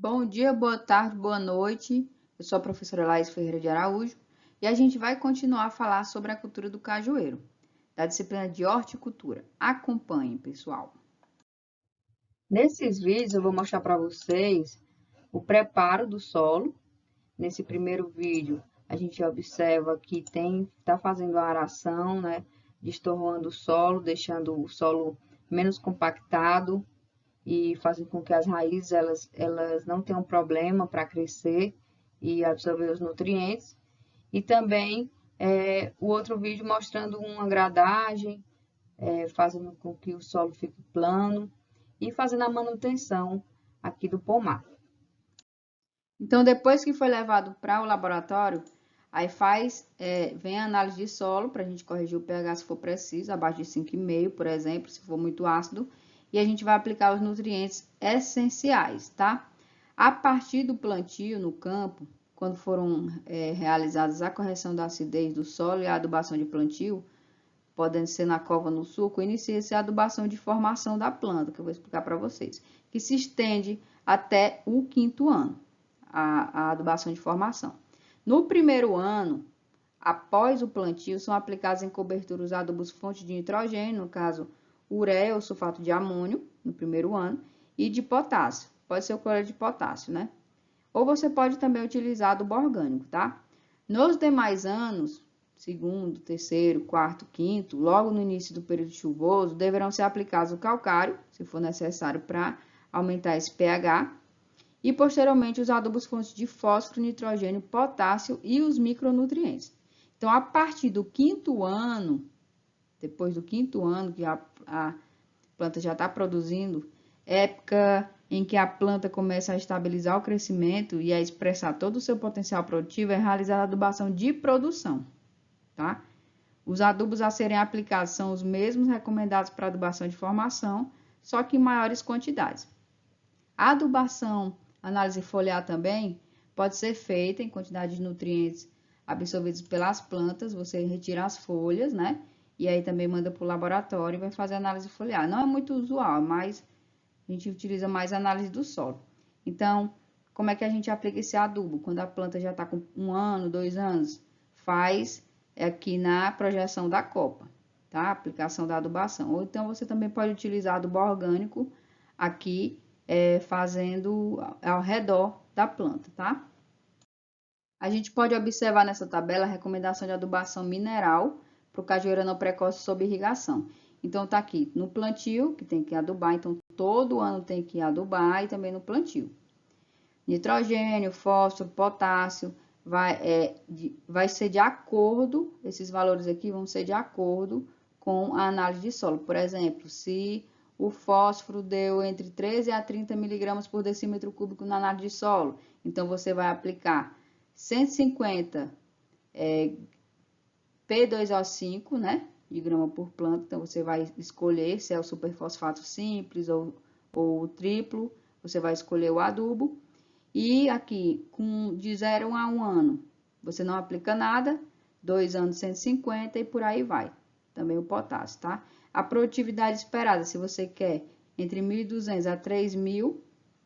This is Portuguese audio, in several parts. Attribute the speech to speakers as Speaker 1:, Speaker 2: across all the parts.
Speaker 1: Bom dia, boa tarde, boa noite. Eu sou a professora Laís Ferreira de Araújo e a gente vai continuar a falar sobre a cultura do cajueiro, da disciplina de horticultura. Acompanhem, pessoal. Nesses vídeos eu vou mostrar para vocês o preparo do solo. Nesse primeiro vídeo a gente observa que está fazendo a aração, né? Destorrando o solo, deixando o solo menos compactado e fazendo com que as raízes elas não tenham problema para crescer e absorver os nutrientes. E também o outro vídeo mostrando uma gradagem, fazendo com que o solo fique plano e fazendo a manutenção aqui do pomar. Então, depois que foi levado para o laboratório, aí vem a análise de solo para a gente corrigir o pH se for preciso, abaixo de 5,5, por exemplo, se for muito ácido. E a gente vai aplicar os nutrientes essenciais, tá? A partir do plantio no campo, quando foram realizadas a correção da acidez do solo e a adubação de plantio, podendo ser na cova no sulco, inicia-se a adubação de formação da planta, que eu vou explicar para vocês, que se estende até o 5º ano, a adubação de formação. No primeiro ano, após o plantio, são aplicados em cobertura os adubos fonte de nitrogênio, no caso, ureia ou sulfato de amônio, no primeiro ano, e de potássio. Pode ser o cloreto de potássio, né? Ou você pode também utilizar adubo orgânico, tá? Nos demais anos, segundo, terceiro, quarto, quinto, logo no início do período chuvoso, deverão ser aplicados o calcário, se for necessário para aumentar esse pH, e posteriormente os adubos fontes de fósforo, nitrogênio, potássio e os micronutrientes. Então, a partir do 5º ano, depois do 5º ano que a planta já está produzindo, época em que a planta começa a estabilizar o crescimento e a expressar todo o seu potencial produtivo, é realizada a adubação de produção, tá? Os adubos a serem aplicados são os mesmos recomendados para adubação de formação, só que em maiores quantidades. A adubação, análise foliar também, pode ser feita em quantidade de nutrientes absorvidos pelas plantas, você retira as folhas, né? E aí também manda para o laboratório e vai fazer análise foliar. Não é muito usual, mas a gente utiliza mais a análise do solo. Então, como é que a gente aplica esse adubo? Quando a planta já está com 1 ano, 2 anos, faz aqui na projeção da copa, tá? Aplicação da adubação. Ou então você também pode utilizar adubo orgânico aqui, fazendo ao redor da planta, tá? A gente pode observar nessa tabela a recomendação de adubação mineral para o cajueiro não precoce sob irrigação. Então, tá aqui no plantio, que tem que adubar, então todo ano tem que adubar e também no plantio. Nitrogênio, fósforo, potássio, vai ser de acordo, esses valores aqui vão ser de acordo com a análise de solo. Por exemplo, se o fósforo deu entre 13 a 30 miligramas por decímetro cúbico na análise de solo, então você vai aplicar 150 P2O5, né, de grama por planta. Então, você vai escolher se é o superfosfato simples ou o triplo, você vai escolher o adubo. E aqui, de 0 a 1 ano, você não aplica nada, 2 anos 150 e por aí vai. Também o potássio, tá? A produtividade esperada, se você quer entre 1.200 a 3.000,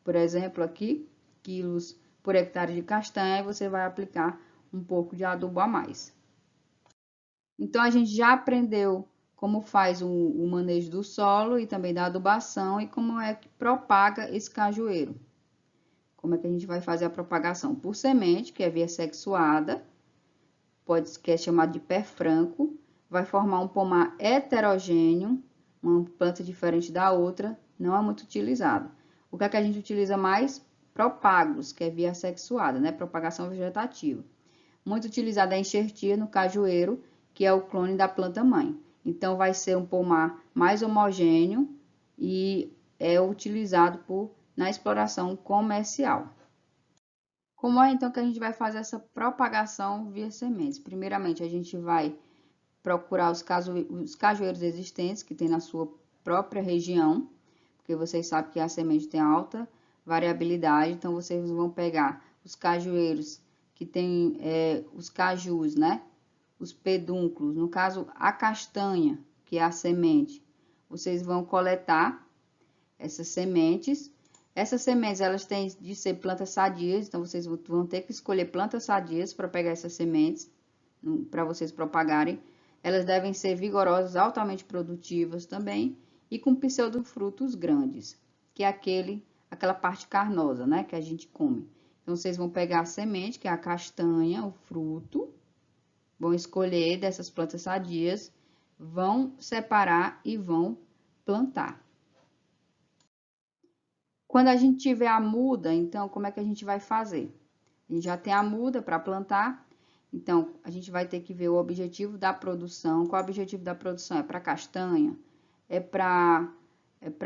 Speaker 1: por exemplo, aqui, quilos por hectare de castanha, você vai aplicar um pouco de adubo a mais. Então, a gente já aprendeu como faz o manejo do solo e também da adubação e como é que propaga esse cajueiro. Como é que a gente vai fazer a propagação? Por semente, que é via sexuada, que é chamado de pé franco, vai formar um pomar heterogêneo, uma planta diferente da outra, não é muito utilizado. O que é que a gente utiliza mais? Propágulos, que é via sexuada, né? Propagação vegetativa. Muito utilizada é a enxertia no cajueiro, que é o clone da planta mãe. Então, vai ser um pomar mais homogêneo e é utilizado na exploração comercial. Como é então que a gente vai fazer essa propagação via sementes? Primeiramente, a gente vai procurar os cajueiros existentes que tem na sua própria região, porque vocês sabem que a semente tem alta variabilidade, então vocês vão pegar os cajueiros que tem os cajus, né? Os pedúnculos, no caso a castanha, que é a semente. Vocês vão coletar essas sementes, Essas sementes, elas têm de ser plantas sadias, então vocês vão ter que escolher plantas sadias para pegar essas sementes, para vocês propagarem. Elas devem ser vigorosas, altamente produtivas também, e com pseudofrutos grandes, que é aquela parte carnosa, né, que a gente come. Então, vocês vão pegar a semente, que é a castanha, o fruto, vão escolher dessas plantas sadias, vão separar e vão plantar. Quando a gente tiver a muda, então, como é que a gente vai fazer? A gente já tem a muda para plantar, então, a gente vai ter que ver o objetivo da produção. Qual é o objetivo da produção? É para castanha? É para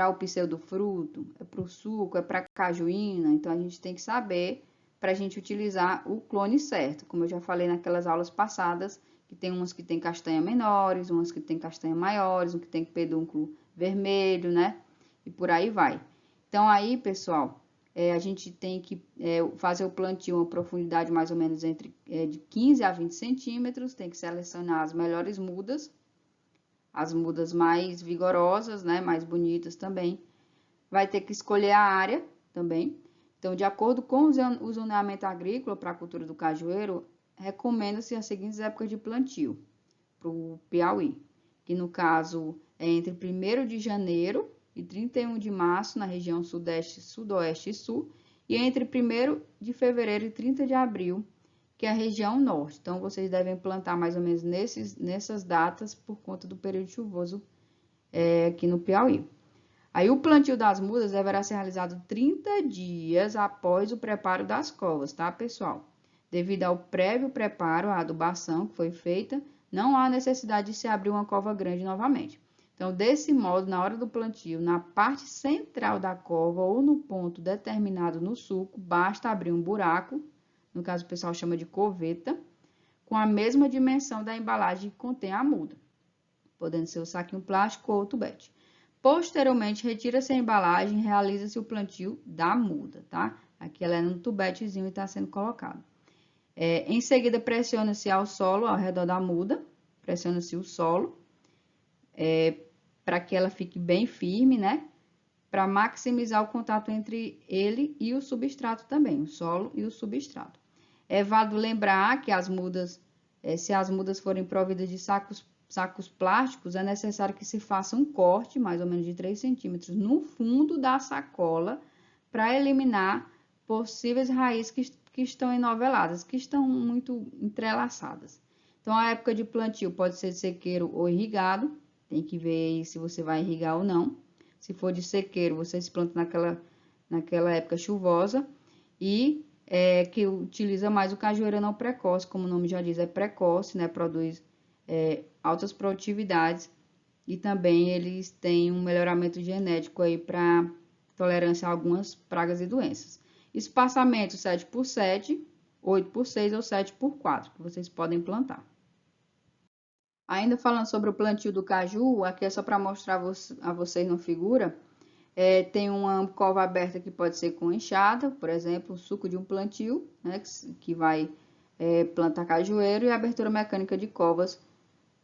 Speaker 1: o pseudofruto? É para o suco? É para cajuína? Então, a gente tem que saber para a gente utilizar o clone certo. Como eu já falei naquelas aulas passadas, que tem umas que tem castanha menores, umas que tem castanha maiores, um que tem pedúnculo vermelho, né? E por aí vai. Então, aí, pessoal, a gente tem que fazer o plantio uma profundidade mais ou menos de 15 a 20 centímetros, tem que selecionar as melhores mudas, as mudas mais vigorosas, né, mais bonitas também. Vai ter que escolher a área também. Então, de acordo com o zoneamento agrícola para a cultura do cajueiro, recomenda-se as seguintes épocas de plantio para o Piauí, que no caso é entre 1º de janeiro e 31 de março na região sudeste, sudoeste e sul, e entre 1º de fevereiro e 30 de abril, que é a região norte. Então, vocês devem plantar mais ou menos nessas datas por conta do período chuvoso aqui no Piauí. Aí, o plantio das mudas deverá ser realizado 30 dias após o preparo das covas, tá, pessoal? Devido ao prévio preparo, a adubação que foi feita, não há necessidade de se abrir uma cova grande novamente. Então, desse modo, na hora do plantio, na parte central da cova ou no ponto determinado no sulco, basta abrir um buraco, no caso o pessoal chama de coveta, com a mesma dimensão da embalagem que contém a muda, podendo ser o saquinho plástico ou o tubete. Posteriormente, retira-se a embalagem e realiza-se o plantio da muda, tá? Aqui ela é no tubetezinho e está sendo colocado. Em seguida, pressiona-se ao solo, ao redor da muda, pressiona-se o solo, para que ela fique bem firme, né? Para maximizar o contato entre ele e o substrato também, o solo e o substrato. É válido lembrar que as mudas, se as mudas forem providas de sacos plásticos, é necessário que se faça um corte, mais ou menos de 3 centímetros, no fundo da sacola, para eliminar possíveis raízes que estão enoveladas, que estão muito entrelaçadas. Então, a época de plantio pode ser sequeiro ou irrigado, tem que ver se você vai irrigar ou não. Se for de sequeiro, vocês plantam naquela época chuvosa e que utiliza mais o cajueiro não precoce, como o nome já diz, é precoce, né? Produz altas produtividades e também eles têm um melhoramento genético aí para tolerância a algumas pragas e doenças. Espaçamento 7x7, 8x6 ou 7x4, que vocês podem plantar. Ainda falando sobre o plantio do caju, aqui é só para mostrar a vocês na figura, tem uma cova aberta que pode ser com enxada, por exemplo, o suco de um plantio, né, que vai plantar cajueiro, e a abertura mecânica de covas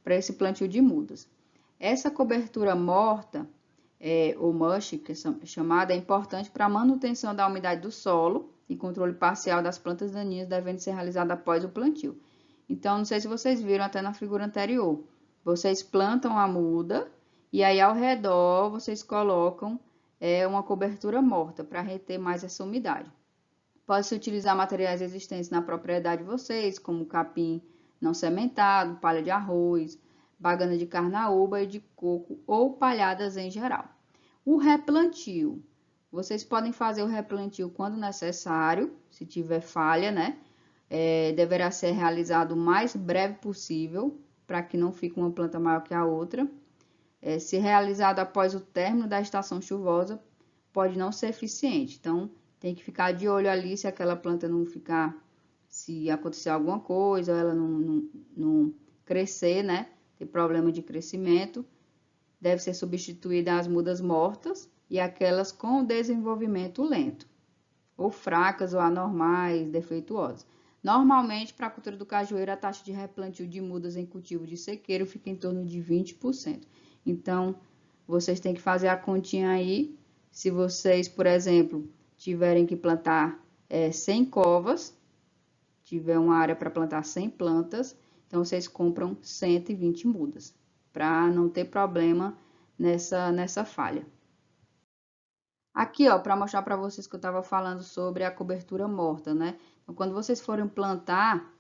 Speaker 1: para esse plantio de mudas. Essa cobertura morta, ou mush, que é chamada, é importante para a manutenção da umidade do solo e controle parcial das plantas daninhas, devendo ser realizada após o plantio. Então, não sei se vocês viram até na figura anterior, vocês plantam a muda e aí ao redor vocês colocam uma cobertura morta para reter mais essa umidade. Pode-se utilizar materiais existentes na propriedade de vocês, como capim não sementado, palha de arroz, bagana de carnaúba e de coco ou palhadas em geral. O replantio. Vocês podem fazer o replantio quando necessário, se tiver falha, né? Deverá ser realizado o mais breve possível, para que não fique uma planta maior que a outra. Se realizado após o término da estação chuvosa, pode não ser eficiente. Então, tem que ficar de olho ali se aquela planta não ficar, se acontecer alguma coisa, ou ela não crescer, né? Ter problema de crescimento. Deve ser substituída as mudas mortas e aquelas com desenvolvimento lento, ou fracas, ou anormais, defeituosas. Normalmente, para a cultura do cajueiro, a taxa de replantio de mudas em cultivo de sequeiro fica em torno de 20%. Então, vocês têm que fazer a continha aí Se vocês, por exemplo, tiverem que plantar 100 covas, tiver uma área para plantar 100 plantas, então vocês compram 120 mudas, para não ter problema nessa falha. Aqui, ó, para mostrar para vocês que eu estava falando sobre a cobertura morta, né? Então, quando vocês forem plantar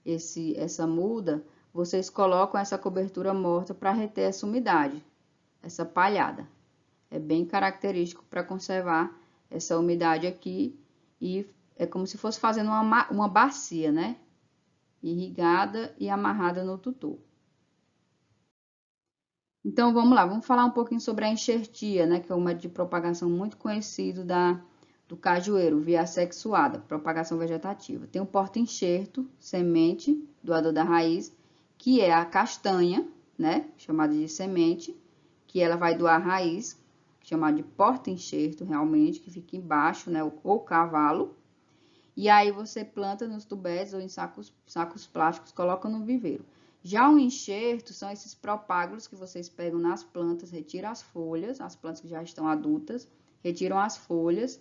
Speaker 1: essa muda, vocês colocam essa cobertura morta para reter essa umidade, essa palhada. É bem característico para conservar essa umidade aqui e é como se fosse fazendo uma bacia, né? Irrigada e amarrada no tutor. Então, vamos lá, vamos falar um pouquinho sobre a enxertia, né? Que é um método de propagação muito conhecido do cajueiro, via assexuada, propagação vegetativa. Tem o porta-enxerto, semente, doador da raiz, que é a castanha, né? Chamada de semente, que ela vai doar a raiz, chamada de porta-enxerto, realmente, que fica embaixo, né? Ou cavalo. E aí você planta nos tubetes ou em sacos plásticos, coloca no viveiro. Já o enxerto são esses propágulos que vocês pegam nas plantas, retiram as folhas, as plantas que já estão adultas, retiram as folhas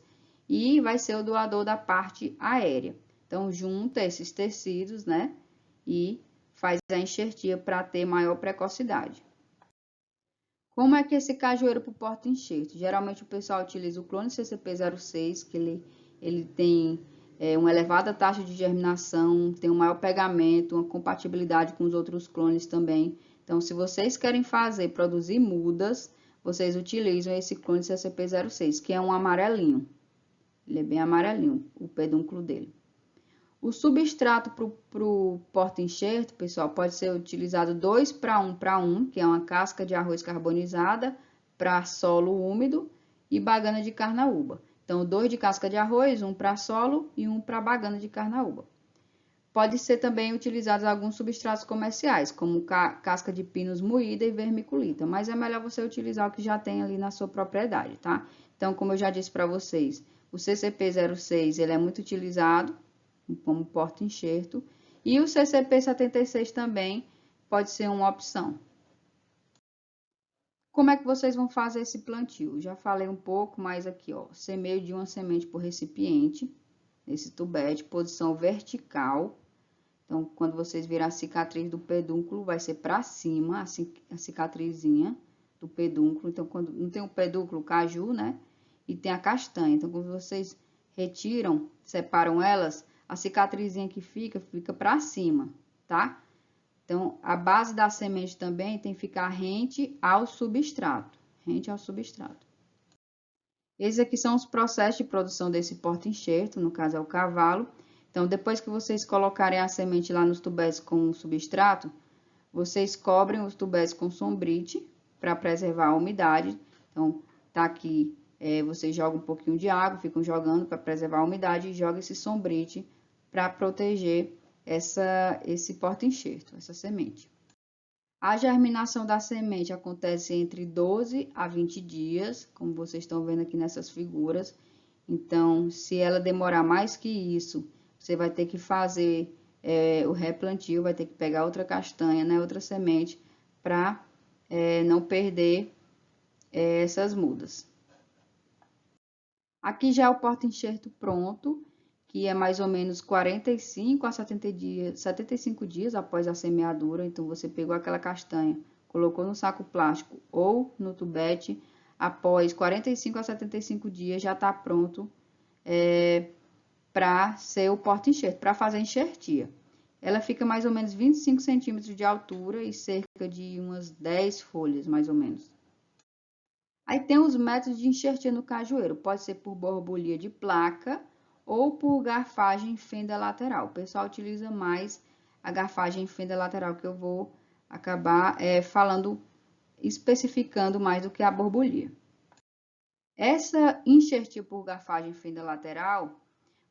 Speaker 1: e vai ser o doador da parte aérea. Então, junta esses tecidos, né? E faz a enxertia para ter maior precocidade. Como é que esse cajueiro para o porta-enxerto? Geralmente o pessoal utiliza o clone CCP06, que ele tem uma elevada taxa de germinação, tem um maior pegamento, uma compatibilidade com os outros clones também. Então, se vocês querem produzir mudas, vocês utilizam esse clone CCP06, que é um amarelinho. Ele é bem amarelinho, o pedúnculo dele. O substrato para o porta-enxerto, pessoal, pode ser utilizado 2 para 1, que é uma casca de arroz carbonizada para solo úmido e bagana de carnaúba. Então, 2 de casca de arroz, 1 para solo e 1 para bagana de carnaúba. Pode ser também utilizados alguns substratos comerciais, como casca de pinos moída e vermiculita, mas é melhor você utilizar o que já tem ali na sua propriedade, tá? Então, como eu já disse para vocês, o CCP06 ele é muito utilizado como porta-enxerto e o CCP76 também pode ser uma opção. Como é que vocês vão fazer esse plantio? Já falei um pouco, mas aqui, ó, semeio de uma semente por recipiente, nesse tubete, posição vertical. Então, quando vocês viram a cicatriz do pedúnculo, vai ser para cima, a cicatrizinha do pedúnculo. Então, quando não tem o pedúnculo, o caju, né? E tem a castanha. Então, quando vocês retiram, separam elas, a cicatrizinha que fica para cima, tá? Então, a base da semente também tem que ficar rente ao substrato. Rente ao substrato. Esses aqui são os processos de produção desse porta-enxerto, no caso é o cavalo. Então, depois que vocês colocarem a semente lá nos tubetes com o substrato, vocês cobrem os tubetes com sombrite para preservar a umidade. Então, tá aqui, vocês jogam um pouquinho de água, ficam jogando para preservar a umidade e joga esse sombrite para proteger esse porta-enxerto, essa semente. A germinação da semente acontece entre 12 a 20 dias, como vocês estão vendo aqui nessas figuras. Então, se ela demorar mais que isso, você vai ter que fazer o replantio, vai ter que pegar outra castanha, né, outra semente, para não perder essas mudas. Aqui já é o porta-enxerto pronto, que é mais ou menos 45 a 75 dias após a semeadura. Então, você pegou aquela castanha, colocou no saco plástico ou no tubete, após 45 a 75 dias já está pronto para ser o porta-enxerto, para fazer a enxertia. Ela fica mais ou menos 25 centímetros de altura e cerca de umas 10 folhas, mais ou menos. Aí tem os métodos de enxertia no cajueiro, pode ser por borbulha de placa ou por garfagem em fenda lateral. O pessoal utiliza mais a garfagem em fenda lateral, que eu vou acabar especificando mais do que a borbulha. Essa enxertia por garfagem em fenda lateral,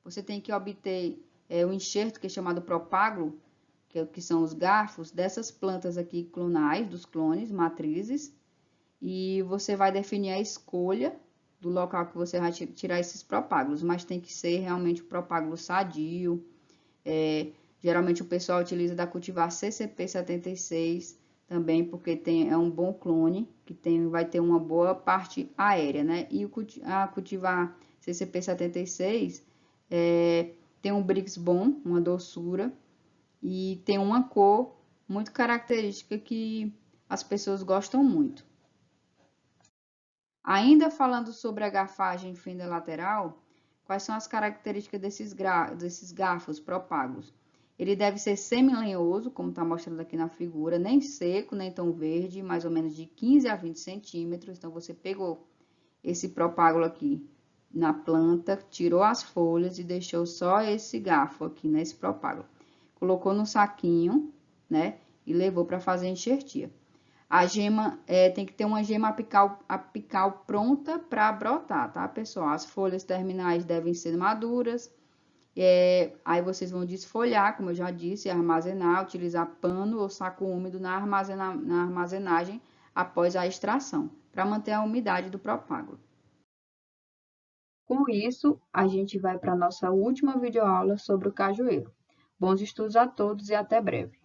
Speaker 1: você tem que obter o enxerto, que é chamado propágulo, que são os garfos dessas plantas aqui clonais, dos clones, matrizes, e você vai definir a escolha do local que você vai tirar esses propágulos, mas tem que ser realmente o propágulo sadio. Geralmente o pessoal utiliza da cultivar CCP76, também, porque é um bom clone, que vai ter uma boa parte aérea, né? E a cultivar CCP76 tem um brix bom, uma doçura, e tem uma cor muito característica que as pessoas gostam muito. Ainda falando sobre a garfagem em fenda lateral, quais são as características desses garfos propagos? Ele deve ser semi-lenhoso, como está mostrando aqui na figura, nem seco, nem tão verde, mais ou menos de 15 a 20 centímetros. Então, você pegou esse propágulo aqui na planta, tirou as folhas e deixou só esse garfo aqui nesse propágulo. Colocou no saquinho, né, e levou para fazer a enxertia. A gema tem que ter uma gema apical pronta para brotar, tá, pessoal? As folhas terminais devem ser maduras. Aí vocês vão desfolhar, como eu já disse, armazenar, utilizar pano ou saco úmido na armazenagem após a extração, para manter a umidade do propágulo. Com isso, a gente vai para a nossa última videoaula sobre o cajueiro. Bons estudos a todos e até breve.